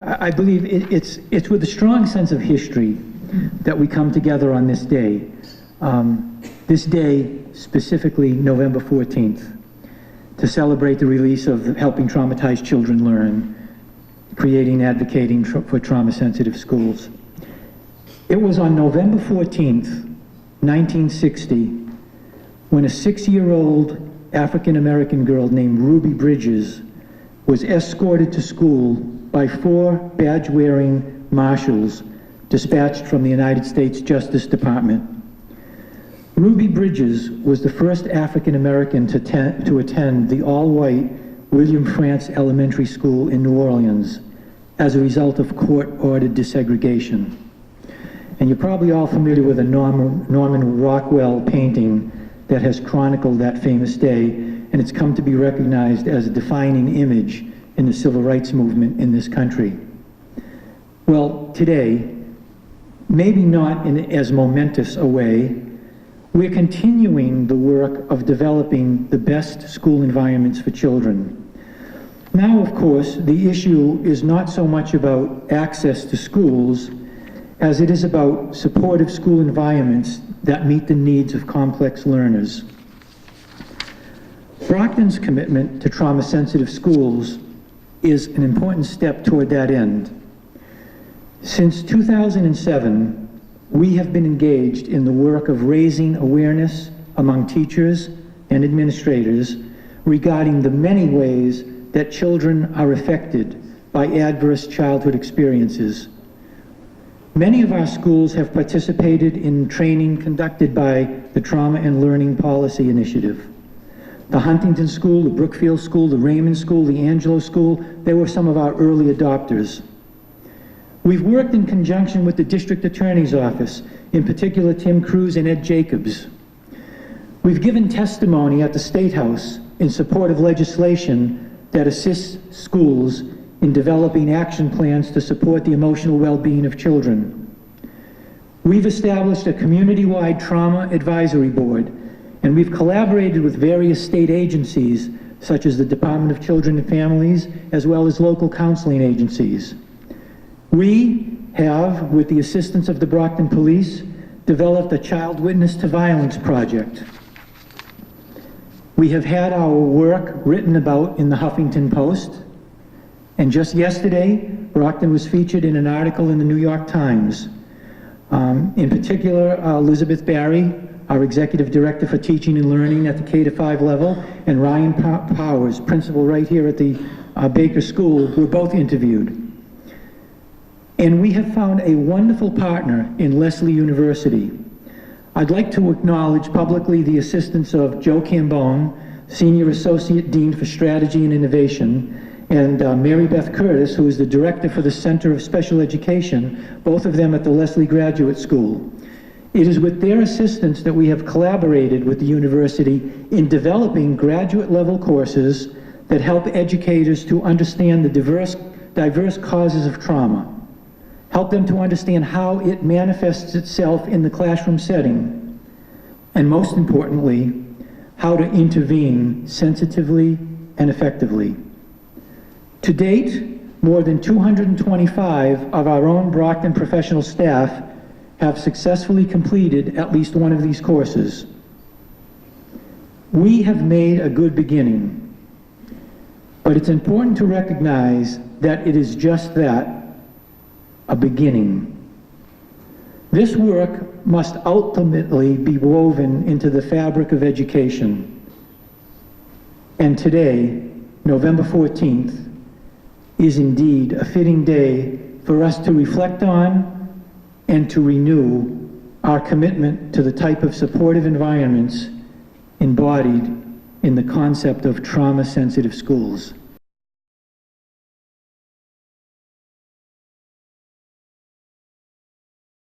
I believe it's with a strong sense of history that we come together on this day. This day, specifically November 14th, to celebrate the release of Helping Traumatized Children Learn, creating and advocating for trauma-sensitive schools. It was on November 14th, 1960, when a 6-year-old African-American girl named Ruby Bridges was escorted to school by 4 badge-wearing marshals dispatched from the United States Justice Department. Ruby Bridges was the first African-American to attend the all-white William Frantz Elementary School in New Orleans as a result of court-ordered desegregation. And you're probably all familiar with a Norman Rockwell painting that has chronicled that famous day, and it's come to be recognized as a defining image in the civil rights movement in this country. Well, today, maybe not in as momentous a way, we're continuing the work of developing the best school environments for children. Now, of course, the issue is not so much about access to schools as it is about supportive school environments that meet the needs of complex learners. Brockton's commitment to trauma-sensitive schools is an important step toward that end. Since 2007, we have been engaged in the work of raising awareness among teachers and administrators regarding the many ways that children are affected by adverse childhood experiences. Many of our schools have participated in training conducted by the Trauma and Learning Policy Initiative. The Huntington School, the Brookfield School, the Raymond School, the Angelo School, they were some of our early adopters. We've worked in conjunction with the District Attorney's Office, in particular Tim Cruz and Ed Jacobs. We've given testimony at the State House in support of legislation that assists schools in developing action plans to support the emotional well-being of children. We've established a community-wide trauma advisory board, and we've collaborated with various state agencies, such as the Department of Children and Families, as well as local counseling agencies. We have, with the assistance of the Brockton Police, developed a Child Witness to Violence project. We have had our work written about in the Huffington Post, and just yesterday, Brockton was featured in an article in the New York Times. In particular, Elizabeth Barry, our Executive Director for Teaching and Learning at the K-5 level, and Ryan Powers, Principal right here at the Baker School, were both interviewed. And we have found a wonderful partner in Lesley University. I'd like to acknowledge publicly the assistance of Joe Cambone, Senior Associate Dean for Strategy and Innovation, and Mary Beth Curtis, who is the Director for the Center of Special Education, both of them at the Lesley Graduate School. It is with their assistance that we have collaborated with the university in developing graduate level courses that help educators to understand the diverse causes of trauma, help them to understand how it manifests itself in the classroom setting, and most importantly, how to intervene sensitively and effectively. To date, more than 225 of our own Brockton professional staff have successfully completed at least one of these courses. We have made a good beginning, but it's important to recognize that it is just that, a beginning. This work must ultimately be woven into the fabric of education. And today, November 14th, is indeed a fitting day for us to reflect on and to renew our commitment to the type of supportive environments embodied in the concept of trauma-sensitive schools.